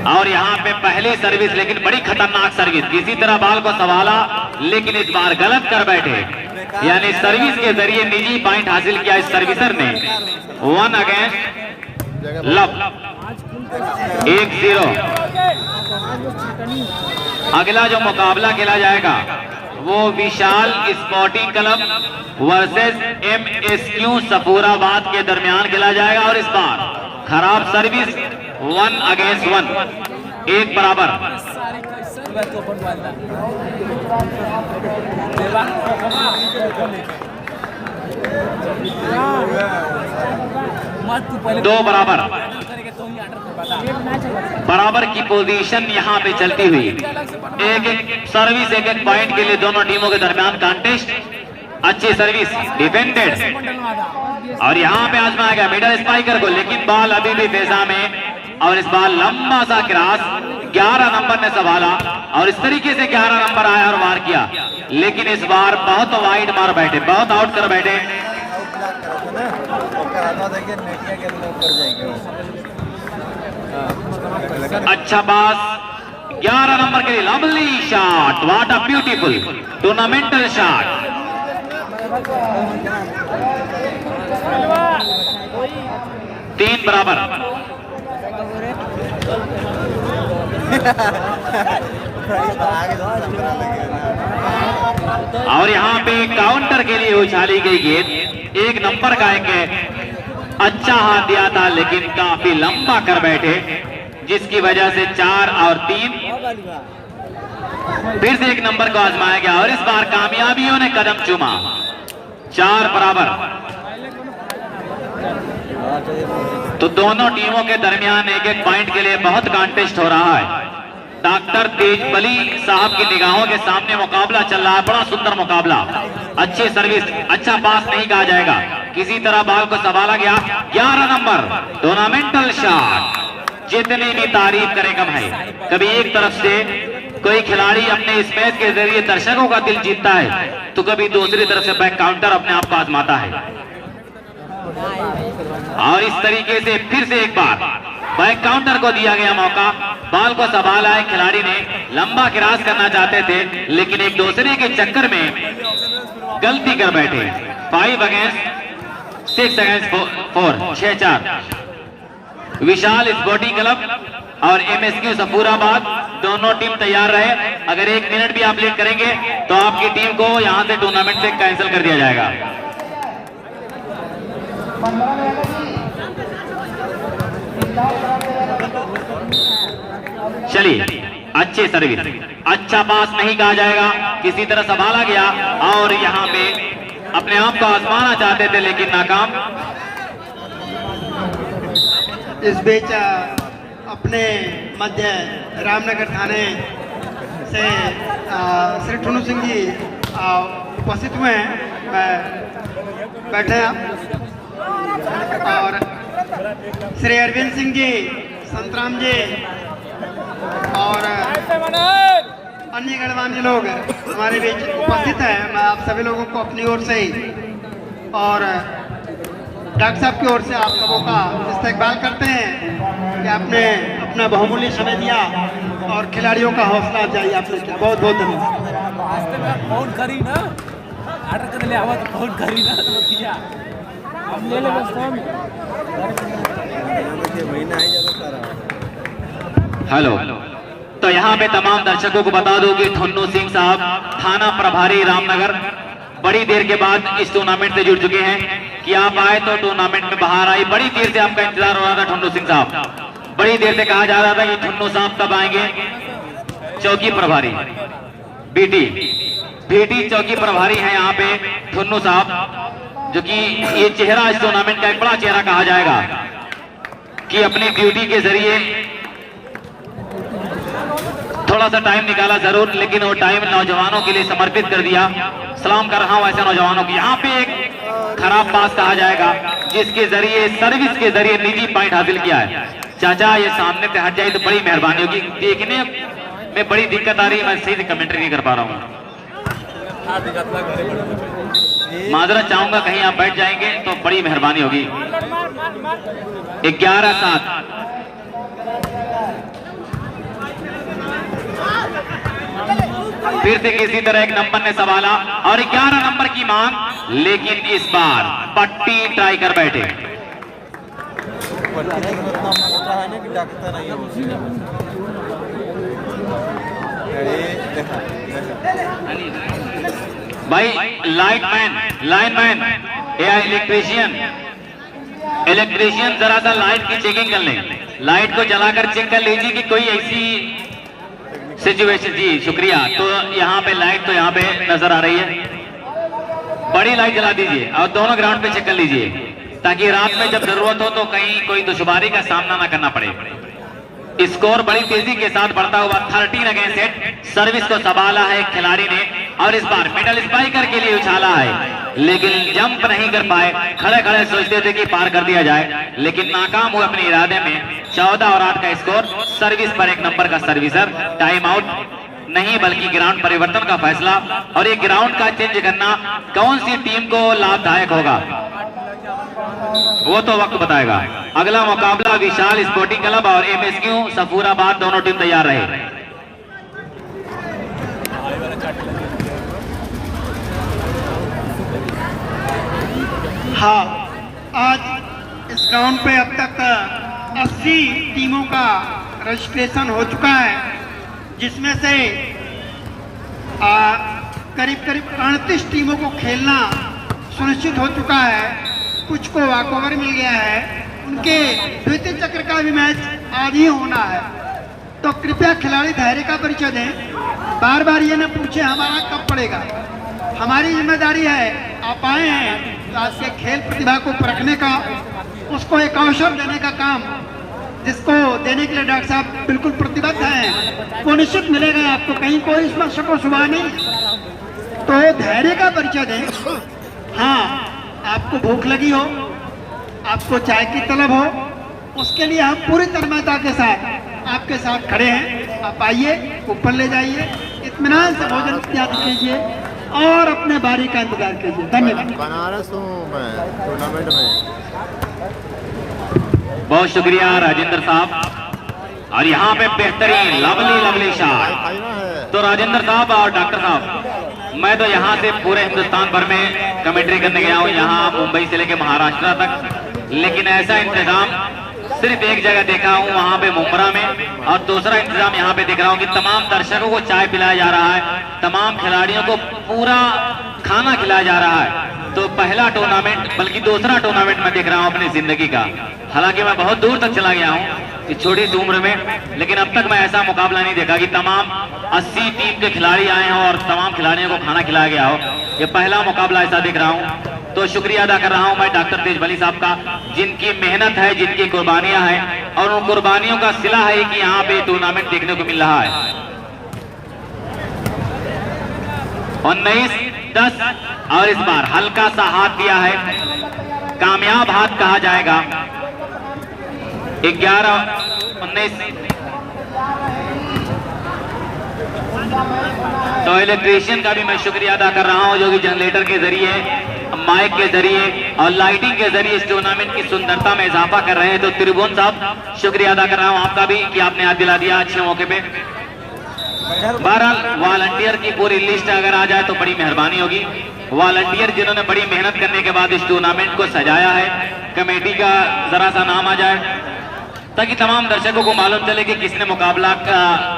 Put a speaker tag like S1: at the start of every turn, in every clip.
S1: और यहाँ पे पहली सर्विस, लेकिन बड़ी खतरनाक सर्विस, किसी तरह बॉल को संभाला लेकिन इस बार गलत कर बैठे, यानी सर्विस के जरिए निजी पॉइंट हासिल किया इस सर्विसर ने। 1 अगेंस्ट लव, 1-0। अगला जो मुकाबला खेला जाएगा वो विशाल स्पोर्टिंग क्लब वर्सेस MSQ सफूराबाद के दरमियान खेला जाएगा। और इस बार खराब सर्विस, 1 अगेंस्ट 1, 1 बराबर। दो बराबर, बराबर की पोजीशन यहाँ पे चलती हुई, एक सर्विस, एक पॉइंट के लिए दोनों टीमों के दरमियान कॉन्टेस्ट। अच्छी सर्विस डिफेंडेड और यहाँ पे आजमाया गया मिडल स्पाइकर को, लेकिन बॉल अभी भी फेजा में। और इस बार लंबा सा क्रॉस 11 नंबर ने संभाला और इस तरीके से 11 नंबर आया और वार किया, लेकिन इस बार बहुत वाइड मार बैठे, बहुत आउट कर बैठे। अच्छा पास 11 नंबर के लिए, lovely shot, what a beautiful tournamental shot. 3 बराबर। और यहाँ पे काउंटर के लिए उछाली गई गेंद, 1 नंबर का एक अच्छा हाथ दिया था लेकिन काफी लंबा कर बैठे, जिसकी वजह से 4 और 3। फिर से 1 नंबर को आजमाया गया और इस बार कामयाबियों ने कदम चूमा। 4 बराबर। तो दोनों टीमों के दरमियान एक एक पॉइंट के लिए बहुत कॉन्टेस्ट हो रहा है। डॉक्टर तेजबली साहब की निगाहों के सामने मुकाबला चल रहा है, बड़ा सुंदर मुकाबला। अच्छी सर्विस, अच्छा पास नहीं कहा जाएगा, किसी तरह बॉल को संभाला गया। 11 नंबर टूर्नामेंटल शॉट। जितनी भी तारीफ करें कम है। कभी एक तरफ से कोई खिलाड़ी अपने इस मैच के जरिए दर्शकों का दिल जीतता है, तो कभी दूसरी तरफ से बैक काउंटर अपने आप को आजमाता है। और इस तरीके से फिर से एक बार बैक काउंटर को दिया गया मौका, बॉल को संभाला है खिलाड़ी ने, लंबा क्रॉस करना चाहते थे लेकिन एक दूसरे के चक्कर में गलती कर बैठे। 5 अगेंस्ट 6 अगेंस्ट 4, 6-4। विशाल स्पोर्टिंग क्लब और MSQ सफूराबाद दोनों टीम तैयार रहे। अगर 1 मिनट भी आप लेट करेंगे तो आपकी टीम को यहां से टूर्नामेंट से कैंसिल कर दिया जाएगा। चलिए, अच्छे सर्विस, अच्छा पास नहीं कहा जाएगा, किसी तरह संभाला गया और यहाँ पे अपने आप को आजमाना चाहते थे लेकिन नाकाम।
S2: इस बीच अपने मध्य रामनगर थाने से श्री ठुन्नू सिंह जी उपस्थित हुए हैं, बैठे हैं और श्री अरविंद सिंह जी, संतराम जी और अन्य गणमान्य लोग हमारे बीच उपस्थित हैं। मैं आप सभी लोगों को अपनी ओर से ही और डॉक्टर साहब की ओर से आप सबों का इस्तकबाल करते हैं कि आपने अपना बहुमूल्य समय दिया और खिलाड़ियों का हौसला अफजाई आपने किया। बहुत बहुत धन्यवाद।
S1: हेलो, तो यहाँ पे तमाम दर्शकों को बता दूं कि ठुन्नू सिंह साहब थाना प्रभारी रामनगर बड़ी देर के बाद इस टूर्नामेंट से जुड़ चुके हैं कि आप आए तो टूर्नामेंट में बाहर आई। बड़ी देर से आपका इंतजार हो रहा था ठुन्नू सिंह साहब, बड़ी देर से कहा जा रहा था कि ठुन्नू साहब कब आएंगे। चौकी प्रभारी बीटी चौकी प्रभारी हैं यहाँ पे ठुन्नू साहब, जो कि ये चेहरा इस टूर्नामेंट का एक बड़ा चेहरा कहा जाएगा कि अपनी ड्यूटी के जरिए थोड़ा सा टाइम निकाला जरूर, लेकिन वो टाइम नौजवानों के लिए समर्पित कर दिया। सलाम कर रहा हूं ऐसे नौजवानों की। यहाँ पे एक खराब पास कहा जाएगा जिसके जरिए सर्विस के जरिए निजी पॉइंट हासिल किया है। चाचा ये सामने से हट जाए तो बड़ी मेहरबानी होगी, देखने में बड़ी दिक्कत आ रही है, मैं सही से कमेंट्री नहीं कर पा रहा हूँ। माजरत चाहूंगा, कहीं आप बैठ जाएंगे तो बड़ी मेहरबानी होगी। 11-7 फिर से किसी तरह एक नंबर ने संभाला और 11 नंबर की मांग, लेकिन इस बार पट्टी ट्राई कर बैठे। भाई लाइनमैन या इलेक्ट्रीशियन जरा सा लाइट की चेकिंग कर लें, लाइट को जलाकर चेक कर लीजिए कि कोई ऐसी सिचुएशन। जी शुक्रिया। तो यहाँ पे लाइट तो यहाँ पे नजर आ रही है, बड़ी लाइट जला दीजिए और दोनों ग्राउंड पे चेक कर लीजिए ताकि रात में जब जरूरत हो तो कहीं कोई दुश्वारी का सामना ना करना पड़े। स्कोर बड़ी तेजी के साथ बढ़ता हुआ 13 अगेंस्ट 8। सर्विस को संभाला है खिलाड़ी ने और इस बार मिडल स्पाइकर के लिए उछाला है, लेकिन जंप नहीं कर पाए। खड़े खड़े सोचते थे कि पार कर दिया जाए, लेकिन नाकाम हुए अपने इरादे में। 14 और 8 का स्कोर। सर्विस पर 1 नंबर का सर्विसर। टाइम आउट नहीं बल्कि ग्राउंड परिवर्तन का फैसला, और ये ग्राउंड का चेंज करना कौन सी टीम को लाभदायक होगा वो तो वक्त बताएगा। अगला मुकाबला विशाल स्पोर्टिंग क्लब और MSQ सफूराबाद, दोनों टीम तैयार रहे।
S2: हाँ, आज इस ग्राउंड पे अब तक 80 टीमों का रजिस्ट्रेशन हो चुका है, जिसमें से करीब करीब 38 टीमों को खेलना सुनिश्चित हो चुका है। कुछ को वॉकओवर मिल गया है, उनके द्वितीय चक्र का भी मैच आज ही होना है। तो कृपया खिलाड़ी धैर्य का परिचय दें, बार बार ये न पूछे हमारा कब पड़ेगा। हमारी जिम्मेदारी है, आप आए हैं तो आपके खेल प्रतिभा को परखने का, उसको एक अवसर देने का काम जिसको देने के लिए डॉक्टर साहब बिल्कुल प्रतिबद्ध हैं, वो निश्चित मिलेगा आपको। कहीं कोई इसमें शको शुबा नहीं। तो धैर्य का परिचय दें। हाँ, आपको भूख लगी हो, आपको चाय की तलब हो, उसके लिए हम पूरी तन्मयता के साथ आपके साथ खड़े हैं। आप आइए, ऊपर ले जाइए, इत्मीनान से भोजन इत्यादि कीजिए और अपने बारी का इंतजार कीजिए। धन्यवाद।
S3: बनारस हूँ मैं टूर्नामेंट में।
S1: बहुत शुक्रिया राजेंद्र साहब। और यहाँ पे बेहतरीन लवली शॉट। तो राजेंद्र साहब और डॉक्टर साहब, मैं तो यहाँ से पूरे हिंदुस्तान भर में कमेंट्री करने गया हूँ, यहाँ मुंबई से लेकर महाराष्ट्र तक, लेकिन ऐसा इंतजाम सिर्फ एक जगह देखा हूँ, वहाँ पे मुंबरा में। और दूसरा इंतजाम यहाँ पे देख रहा हूँ कि तमाम दर्शकों को चाय पिलाया जा रहा है, तमाम खिलाड़ियों को पूरा खाना खिलाया जा रहा है। तो पहला टूर्नामेंट बल्कि दूसरा टूर्नामेंट मैं देख रहा हूँ अपनी जिंदगी का। हालांकि मैं बहुत दूर तक चला गया हूँ इस छोटी सी उम्र में, लेकिन अब तक मैं ऐसा मुकाबला नहीं देखा कि तमाम 80 टीम के खिलाड़ी आए हों और तमाम खिलाड़ियों को खाना खिलाया गया हो। ये पहला मुकाबला ऐसा देख रहा हूँ। तो शुक्रिया अदा कर रहा हूँ मैं डॉक्टर तेजबली साहब का, जिनकी मेहनत है, जिनकी कुर्बानियां हैं, और उन कुर्बानियों का सिला है कि यहाँ पे टूर्नामेंट देखने को मिल रहा है। 19-10 और इस बार हल्का सा हाथ दिया है, कामयाब हाथ कहा जाएगा। 11-19। तो इलेक्ट्रीशियन का भी मैं शुक्रिया अदा कर रहा हूं जो कि जनरेटर के जरिए, माइक के जरिए और लाइटिंग के जरिए इस टूर्नामेंट की सुंदरता में इजाफा कर रहे हैं। तो त्रिभुवन साहब शुक्रिया अदा कर रहा हूं आपका भी कि आपने याद दिला दिया अच्छे मौके पे। बहरहाल वॉलंटियर की पूरी लिस्ट अगर आ जाए तो बड़ी मेहरबानी होगी। वॉलंटियर जिन्होंने बड़ी मेहनत करने के बाद इस टूर्नामेंट को सजाया है, कमेटी का जरा सा नाम आ जाए ताकि तमाम दर्शकों को मालूम चले कि किसने मुकाबला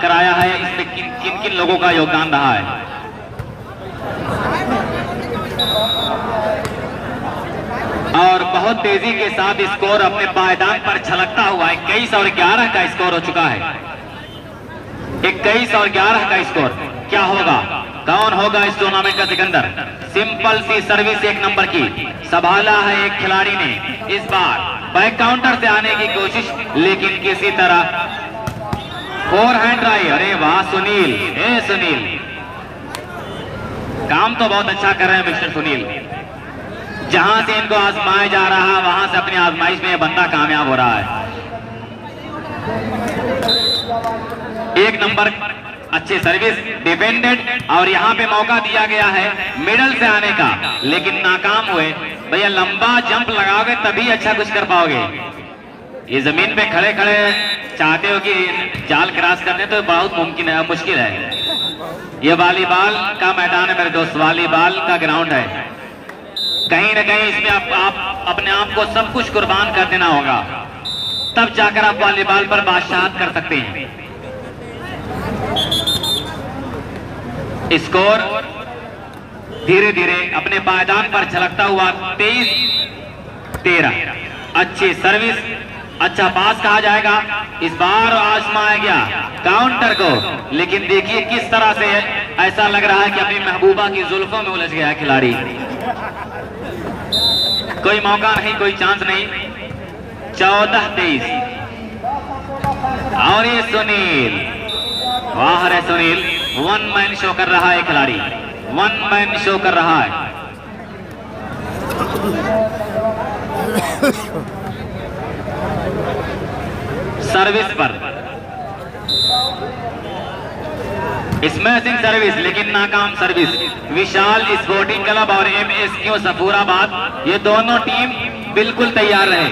S1: कराया है, इसमें किन किन लोगों का योगदान रहा है। और बहुत तेजी के साथ स्कोर अपने पायदान पर छलकता हुआ 21 और 11 का स्कोर हो चुका है। 21 और 11 का स्कोर। क्या होगा, कौन होगा इस टूर्नामेंट का सिकंदर? सिंपल सी सर्विस 1 नंबर की संभाला है एक खिलाड़ी ने, इस बार बैक काउंटर से आने की कोशिश, लेकिन किसी तरह फोर हैंड ट्राई। अरे वाह सुनील, सुनील काम तो बहुत अच्छा कर रहे हैं मिस्टर सुनील। जहां से इनको आजमाया जा रहा है वहां से अपनी आजमाइश में यह बंदा कामयाब हो रहा है। 1 नंबर अच्छी सर्विस डिफेंडेड, और यहाँ पे मौका दिया गया है मिडल से आने का, लेकिन नाकाम हुए। भैया लंबा जंप लगाओगे तभी अच्छा कुछ कर पाओगे। ये जमीन पे खड़े खड़े चाहते हो कि जाल क्रॉस करने, तो बहुत मुश्किल है। ये वॉलीबॉल का मैदान है मेरे दोस्त, वॉलीबॉल का ग्राउंड है। कहीं ना कहीं इसमें आप अपने आप को सब कुछ कुर्बान कर देना होगा, तब जाकर आप वॉलीबॉल पर बादशाहत कर सकते हैं। स्कोर धीरे धीरे अपने पायदान पर छलकता हुआ 23-13। अच्छी सर्विस, अच्छा पास कहा जाएगा। इस बार आजमाया गया काउंटर को, लेकिन देखिए किस तरह से ऐसा लग रहा है कि अपनी महबूबा की जुल्फों में उलझ गया है खिलाड़ी। कोई मौका नहीं, कोई चांस नहीं। 14-23। और ये सुनील, वाह रे सुनील, वन मैन शो कर रहा है खिलाड़ी, वन मैन शो कर रहा है। सर्विस पर स्मैशिंग सर्विस, लेकिन नाकाम सर्विस। विशाल स्पोर्टिंग क्लब और MSQ सफूराबाद, ये दोनों टीम बिल्कुल तैयार रहे।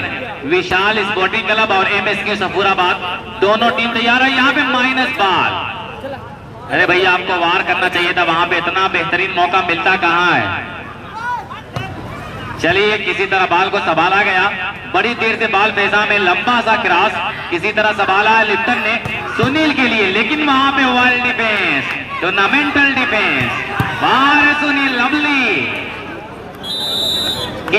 S1: विशाल स्पोर्टिंग क्लब और MSQ सफूराबाद दोनों टीम तैयार है। यहाँ पे माइनस बॉल। अरे भैया आपको वार करना चाहिए था, वहां पे इतना बेहतरीन मौका मिलता कहां है। चलिए किसी तरह बॉल को संभाला गया, बड़ी देर से बॉल फेजा में लंबा सा क्रॉस किसी तरह संभाला है लिप्टन ने सुनील के लिए, लेकिन वहां पे वर्ल्ड डिफेंस, टूर्नामेंटल डिफेंस, बाहर सुनील, लवली